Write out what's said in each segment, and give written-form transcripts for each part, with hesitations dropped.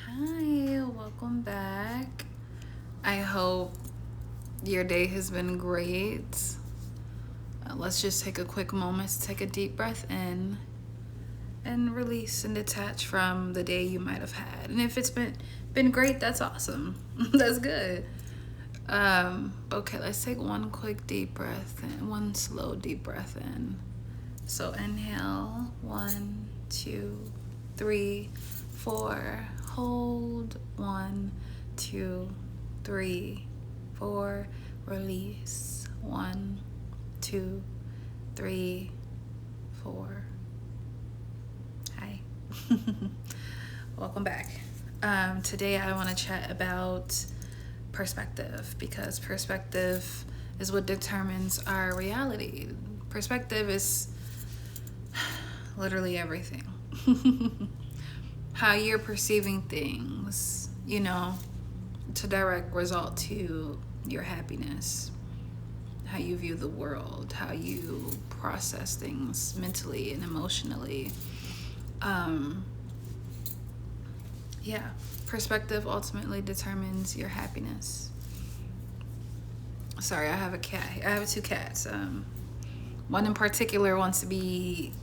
Hi, welcome back. I hope your day has been great. Let's just take a quick moment to take a deep breath in and release and detach from the day you might have had. And if it's been great, that's awesome. That's good. Okay, let's take one quick deep breath in, one slow deep breath in. So inhale, 1, 2, 3, 4. Hold, 1, 2, 3, 4. Release, 1, 2, 3, 4. Hi. Welcome back. Today I want to chat about perspective, because perspective is what determines our reality. Perspective is literally everything. How you're perceiving things, to direct result to your happiness, how you view the world, how you process things mentally and emotionally. Yeah, perspective ultimately determines your happiness. Sorry, I have a cat. I have two cats. One in particular wants to be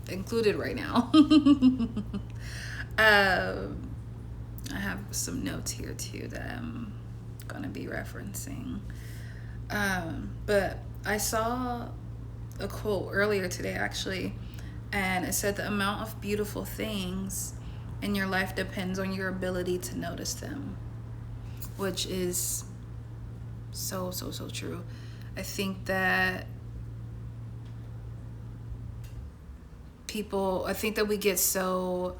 included right now. I have some notes here too that I'm gonna be referencing. But I saw a quote earlier today actually, and it said the amount of beautiful things in your life depends on your ability to notice them, which is so true. I think that we get so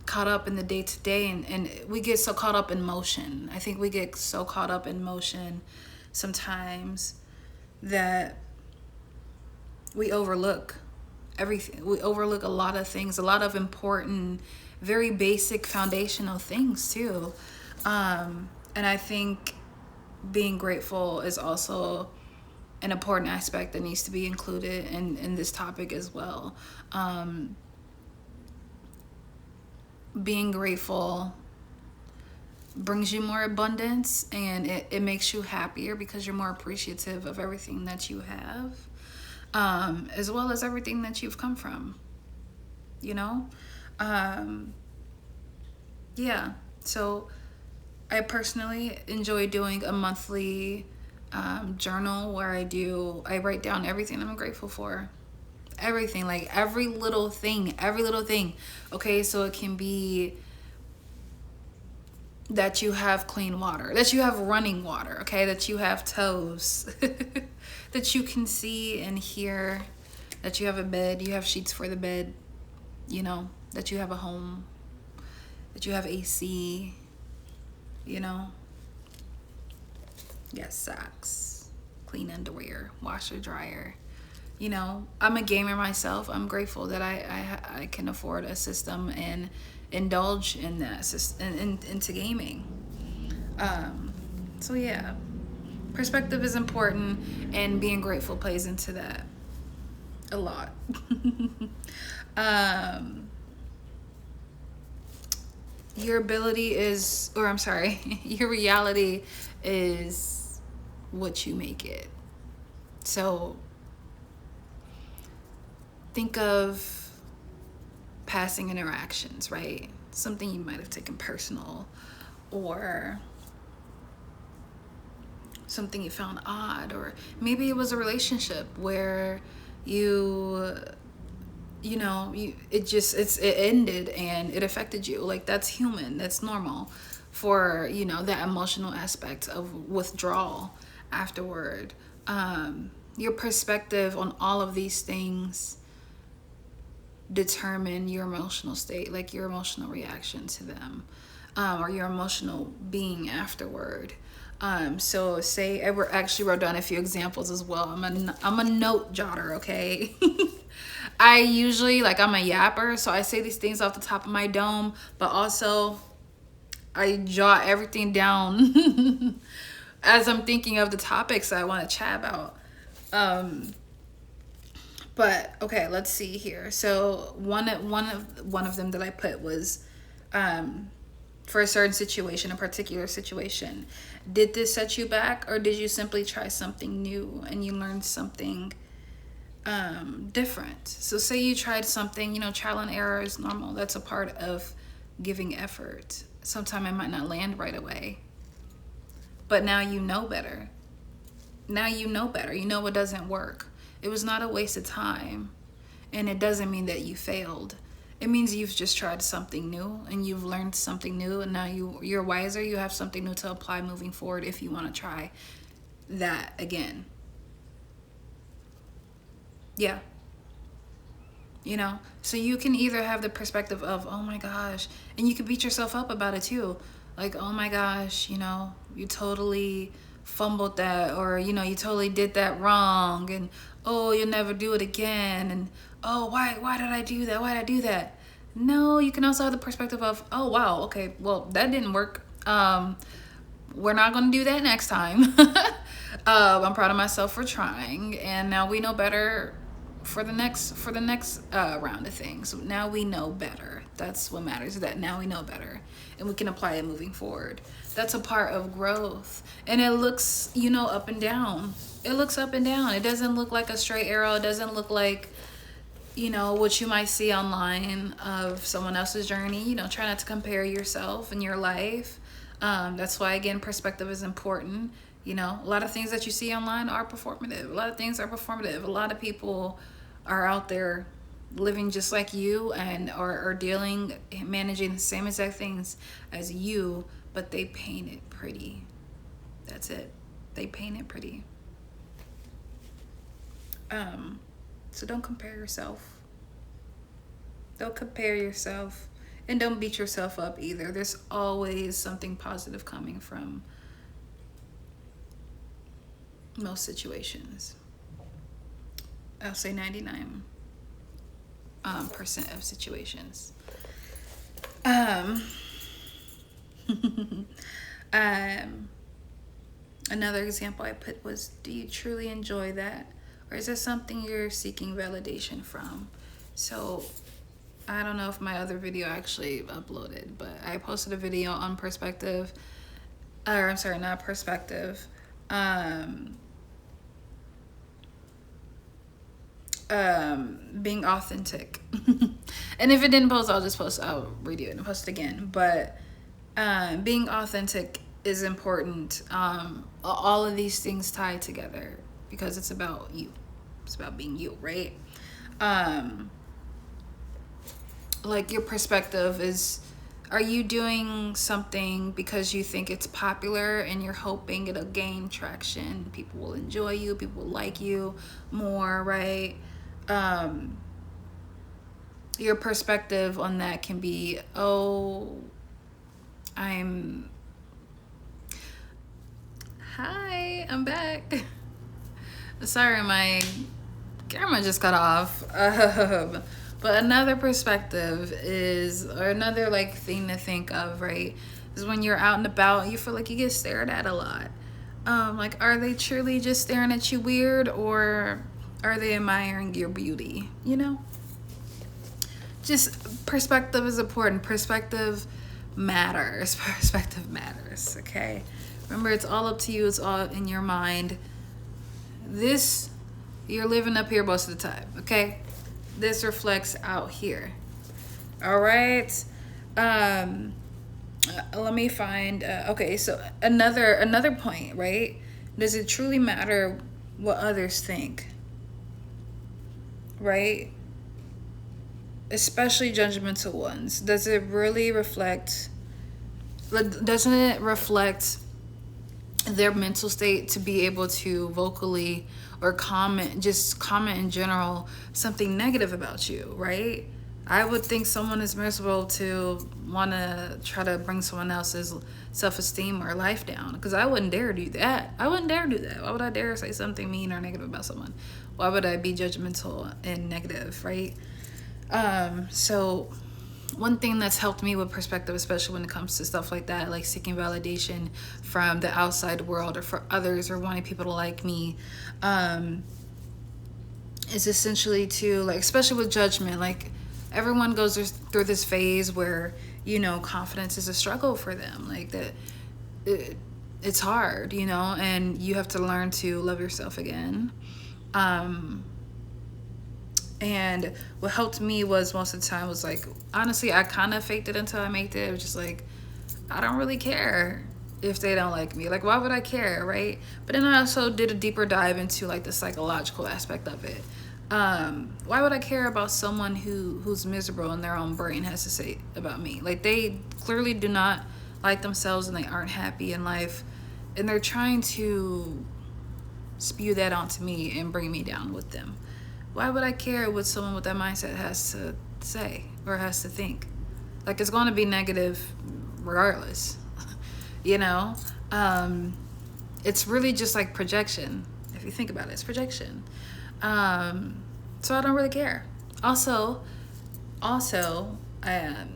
caught up in the day to day, and we get so caught up in motion. I think we get so caught up in motion sometimes that we overlook everything. We overlook a lot of things, a lot of important, very basic foundational things too. And I think being grateful is also an important aspect that needs to be included in this topic as well. Being grateful brings you more abundance, and it makes you happier because you're more appreciative of everything that you have, as well as everything that you've come from, you know? Yeah, so I personally enjoy doing a monthly journal where I write down everything I'm grateful for. Everything, like every little thing. Okay, so it can be that you have clean water, that you have running water, okay, that you have toes, that you can see and hear, that you have a bed, you have sheets for the bed, that you have a home, that you have AC, yes, socks, clean underwear, washer, dryer. I'm a gamer myself. I'm grateful that I can afford a system and indulge in that system, into gaming. So yeah, perspective is important, and being grateful plays into that a lot. um, your ability is, or I'm sorry, your reality is what you make it. So think of passing interactions, right? Something you might have taken personal, or something you found odd, or maybe it was a relationship where it ended and it affected you. Like, that's human, that's normal for that emotional aspect of withdrawal afterward. Your perspective on all of these things determine your emotional state, like your emotional reaction to them, or your emotional being afterward. So say I actually wrote down a few examples as well. I'm a note jotter, okay? I usually, like, I'm a yapper, so I say these things off the top of my dome, but also I jot everything down as I'm thinking of the topics I want to chat about. But okay, let's see here. So one of them that I put was for a certain situation, a particular situation. Did this set you back, or did you simply try something new and you learned something different? So say you tried something, trial and error is normal. That's a part of giving effort. Sometimes it might not land right away, but now you know better. Now you know better. You know what doesn't work. It was not a waste of time, and it doesn't mean that you failed. It means you've just tried something new and you've learned something new, and now you're wiser. You have something new to apply moving forward if you want to try that again. Yeah. So you can either have the perspective of, oh my gosh, and you can beat yourself up about it too. Like, oh my gosh, you totally fumbled that, or you totally did that wrong, and oh, you'll never do it again, and oh, why did I do that? Why did I do that? No, you can also have the perspective of, oh wow, okay, well, that didn't work. We're not going to do that next time. I'm proud of myself for trying, and now we know better for the next round of things. Now we know better. That's what matters, that now we know better and we can apply it moving forward. That's a part of growth, and it looks up and down. It looks up and down. It doesn't look like a straight arrow. It doesn't look like what you might see online of someone else's journey. Try not to compare yourself and your life. That's why, again, perspective is important. A lot of things that you see online are performative. A lot of things are performative. A lot of people are out there living just like you and are managing the same exact things as you, but they paint it pretty. That's it. They paint it pretty. So don't compare yourself. Don't compare yourself, and don't beat yourself up either. There's always something positive coming from most situations. I'll say 99% of situations. Another example I put was, do you truly enjoy that, or is this something you're seeking validation from? So I don't know if my other video actually uploaded, but I posted a video on perspective, or I'm sorry, not perspective, being authentic. And if it didn't post, I'll redo it and post it again. But being authentic is important. All of these things tie together because it's about you. It's about being you, right? Like, your perspective is, are you doing something because you think it's popular and you're hoping it'll gain traction? People will enjoy you, people will like you more, right? Your perspective on that can be, oh, I'm back. Sorry, my camera just cut off. But another perspective is, or another thing to think of, right, is when you're out and about, you feel like you get stared at a lot. Are they truly just staring at you weird, or are they admiring your beauty? Just perspective is important. Perspective matters. Perspective matters, okay? Remember, it's all up to you. It's all in your mind. You're living up here most of the time, okay? This reflects out here. All right. Let me find. Okay, so another point, right? Does it truly matter what others think? Right? Especially judgmental ones. Doesn't it reflect their mental state to be able to vocally or comment in general something negative about you, right? I would think someone is miserable to want to try to bring someone else's self-esteem or life down, because I wouldn't dare do that. Why would I dare say something mean or negative about someone? Why would I be judgmental and negative, right? So one thing that's helped me with perspective, especially when it comes to stuff like that, like seeking validation from the outside world or for others or wanting people to like me, is essentially to, especially with judgment, everyone goes through this phase where, you know, confidence is a struggle for them. Like that, it's hard, you know, and you have to learn to love yourself again. Um, and what helped me was most of the time was like, honestly, I kind of faked it until I made it. It was just like, I don't really care if they don't like me. Like, why would I care, right? But then I also did a deeper dive into like the psychological aspect of it. Why would I care about someone who's miserable and their own brain has to say about me? Like, they clearly do not like themselves and they aren't happy in life, and they're trying to spew that onto me and bring me down with them. Why would I care what someone with that mindset has to say or has to think? Like, it's going to be negative regardless. You know, it's really just like projection. If you think about it, it's projection. So I don't really care. Also, I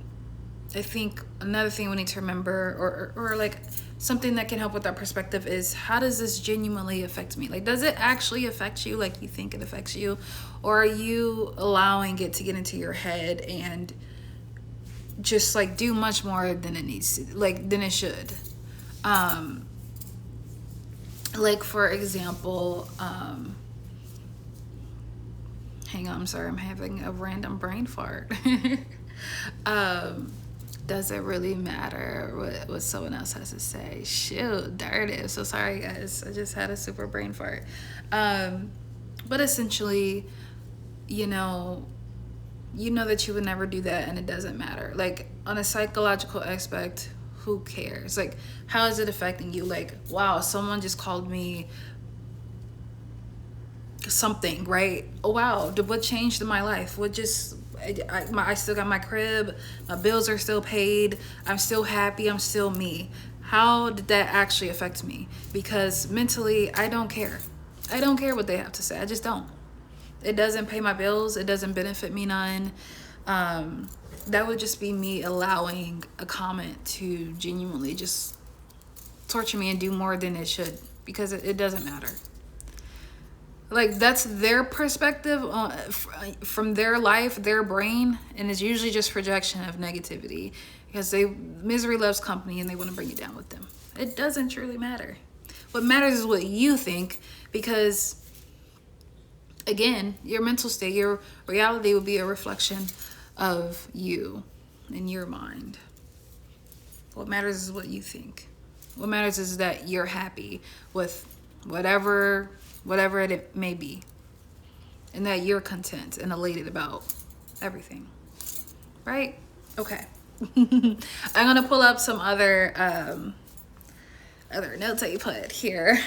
think another thing we need to remember, or like something that can help with our perspective, is how does this genuinely affect me? Like, does it actually affect you like you think it affects you? Or are you allowing it to get into your head and just like do much more than it needs to, like than it should? Like, for example, hang on, I'm sorry, I'm having a random brain fart. Does it really matter what someone else has to say? Shoot, there it is. So sorry, guys. I just had a super brain fart. But essentially, you know that you would never do that, and it doesn't matter. Like, on a psychological aspect, who cares? Like, how is it affecting you? Like, wow, someone just called me something, right? Oh wow, what changed in my life? What just I still got my crib, my bills are still paid, I'm still happy, I'm still me. How did that actually affect me? Because mentally, I don't care what they have to say. I just don't. It doesn't pay my bills, it doesn't benefit me none. That would just be me allowing a comment to genuinely just torture me and do more than it should, because it doesn't matter. Like, that's their perspective from their life, their brain, and it's usually just projection of negativity, because misery loves company and they want to bring you down with them. It doesn't truly matter. What matters is what you think, because again, your mental state, your reality will be a reflection of you in your mind. What matters is what you think. What matters is that you're happy with whatever it may be, and that you're content and elated about everything, right? Okay. I'm gonna pull up some other notes that you put here.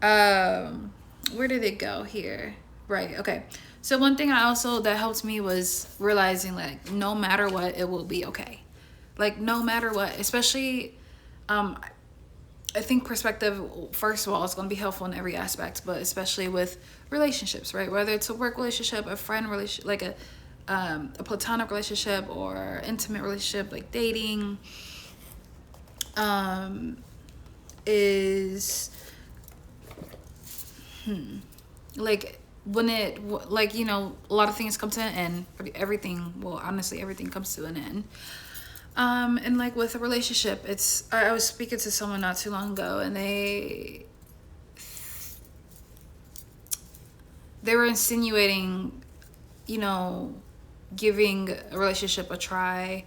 Where did it go here? Right, okay. So one thing that helped me was realizing, like, no matter what, it will be okay. Like, no matter what, especially, I think perspective, first of all, is going to be helpful in every aspect, but especially with relationships, right? Whether it's a work relationship, a friend relationship, like a platonic relationship, or intimate relationship, like dating, is like, when it, like, you know, a lot of things come to an end. Honestly, everything comes to an end. And like with a relationship, I was speaking to someone not too long ago, and they were insinuating, you know, giving a relationship a try,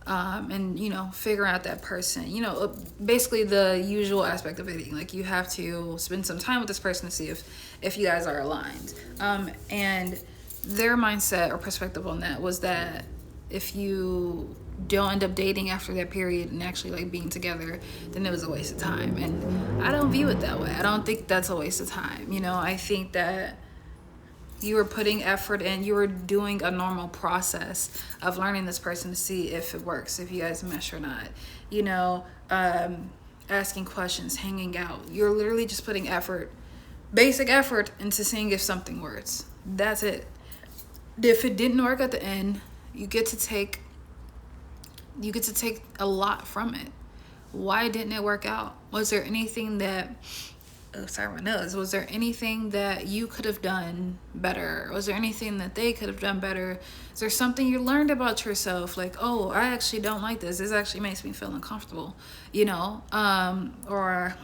and, you know, figuring out that person, you know, basically the usual aspect of dating. Like, you have to spend some time with this person to see if you guys are aligned. And their mindset or perspective on that was that if you don't end up dating after that period and actually like being together, then it was a waste of time. And I don't view it that way. I don't think that's a waste of time. You know, I think that you were putting effort in, you were doing a normal process of learning this person to see if it works, if you guys mesh or not. You know, asking questions, hanging out. You're literally just putting effort, basic effort, into seeing if something works. That's it. If it didn't work at the end, you get to take a lot from it. Why didn't it work out? Was there anything that oh, sorry, my nose. Was there anything that you could have done better? Was there anything that they could have done better? Is there something you learned about yourself? Like, oh, I actually don't like this. This actually makes me feel uncomfortable, you know? Or,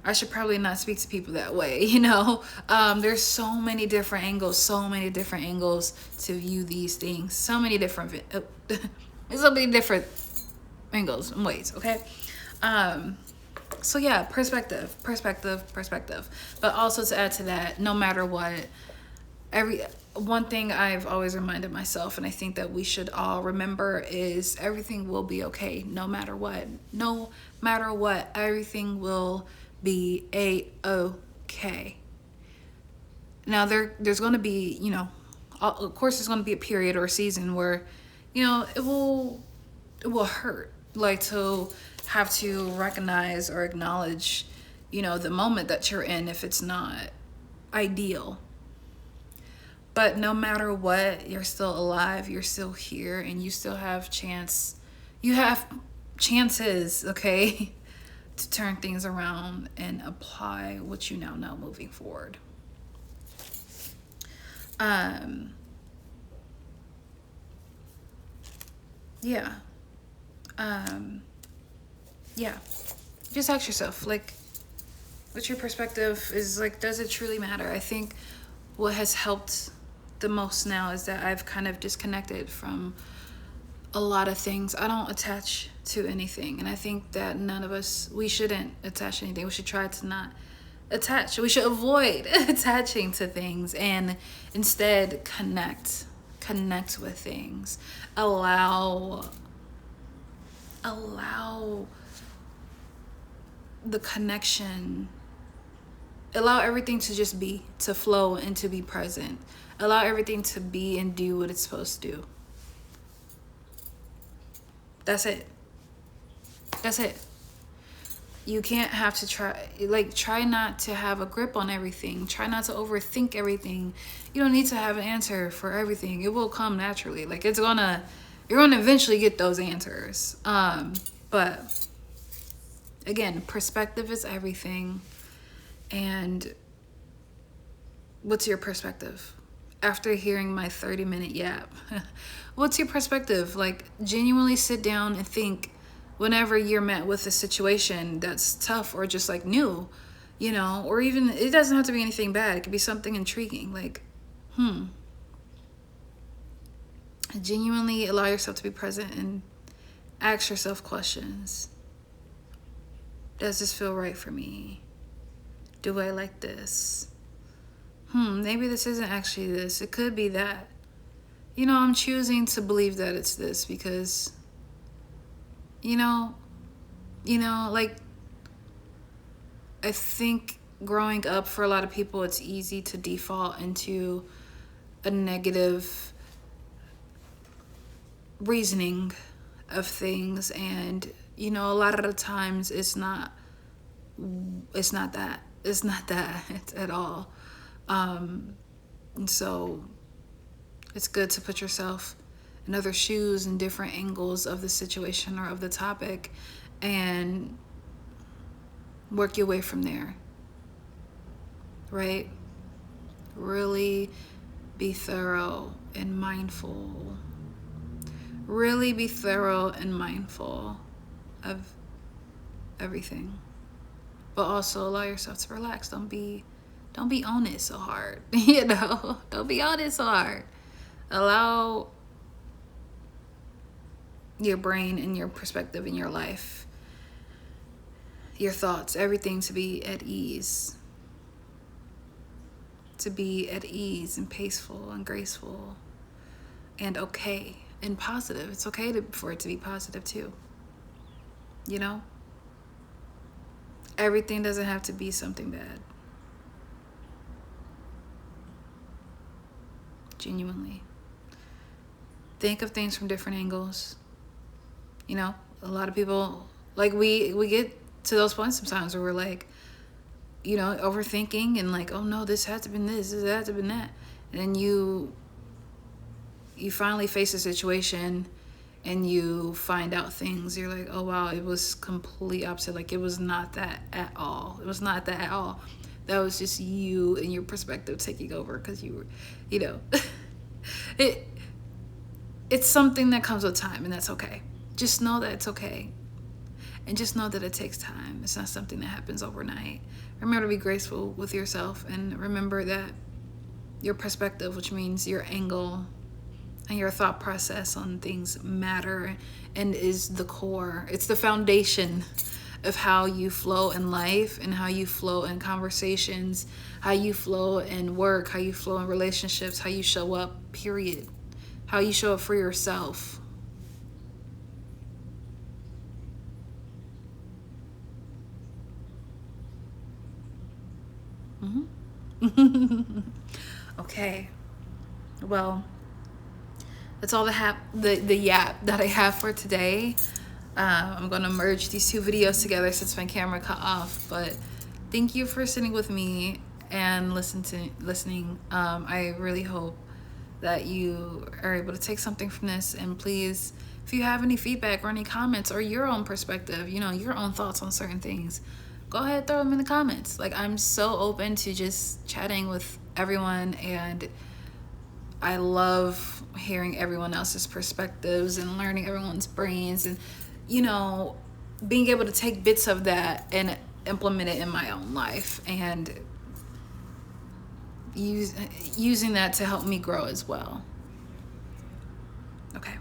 I should probably not speak to people that way, you know? There's so many different angles to view these things. So many different, there's so many different angles and ways, okay? So yeah, perspective. But also to add to that, no matter what, one thing I've always reminded myself, and I think that we should all remember, is everything will be okay no matter what. No matter what, everything will be a-okay. Now there's going to be, you know, of course there's going to be a period or a season where, you know, it will hurt, like to have to recognize or acknowledge, you know, the moment that you're in if it's not ideal. But no matter what, you're still alive, you're still here, and you still have you have chances, okay, to turn things around and apply what you now know moving forward. Yeah. Yeah. Just ask yourself, like, what's your perspective? Is like, does it truly matter? I think what has helped the most now is that I've kind of disconnected from a lot of things. I don't attach to anything, and I think that none of us, we shouldn't attach to anything. We should try to not attach. We should avoid attaching to things and instead connect with things. Allow the connection, allow everything to just be, to flow and to be present. Allow everything to be and do what it's supposed to do. That's it. You can't have to try not to have a grip on everything. Try not to overthink everything. You don't need to have an answer for everything. It will come naturally. Like, you're gonna eventually get those answers. But again, perspective is everything. And what's your perspective? After hearing my 30-minute yap, what's your perspective? Like, genuinely sit down and think whenever you're met with a situation that's tough or just like new, you know, or even, it doesn't have to be anything bad. It could be something intriguing. Like, genuinely allow yourself to be present and ask yourself questions. Does this feel right for me? Do I like this? Maybe this isn't actually this. It could be that. You know, I'm choosing to believe that it's this because, you know, like, I think growing up for a lot of people, it's easy to default into a negative reasoning of things, and, you know, a lot of the times it's not that at all. And so it's good to put yourself in other shoes and different angles of the situation or of the topic and work your way from there, right? Really be thorough and mindful. Really be thorough and mindful of everything. But also allow yourself to relax. Don't be on it so hard. You know, don't be on it so hard. Allow your brain and your perspective in your life, your thoughts, everything to be at ease. To be at ease and peaceful and graceful and okay and positive. It's okay for it to be positive too. You know? Everything doesn't have to be something bad. Genuinely. Think of things from different angles. You know, a lot of people, like, we get to those points sometimes where we're like, you know, overthinking and like, oh no, this had to have been this had to have been that. And then you finally face a situation and you find out things, you're like, oh wow, it was complete opposite. Like, it was not that at all. It was not that at all. That was just you and your perspective taking over, because you were, you know, it it's something that comes with time, and that's okay. Just know that it's okay. And just know that it takes time. It's not something that happens overnight. Remember to be graceful with yourself, and remember that your perspective, which means your angle and your thought process on things, matter and is the core. It's the foundation of how you flow in life and how you flow in conversations, how you flow in work, how you flow in relationships, how you show up, period. How you show up for yourself. Okay. Well, that's all the yap that I have for today. I'm gonna merge these two videos together since my camera cut off. But thank you for sitting with me and listening. I really hope that you are able to take something from this. And please, if you have any feedback or any comments or your own perspective, you know, your own thoughts on certain things, go ahead, throw them in the comments. Like, I'm so open to just chatting with everyone, and I love hearing everyone else's perspectives and learning everyone's brains, and, you know, being able to take bits of that and implement it in my own life, and using that to help me grow as well. Okay.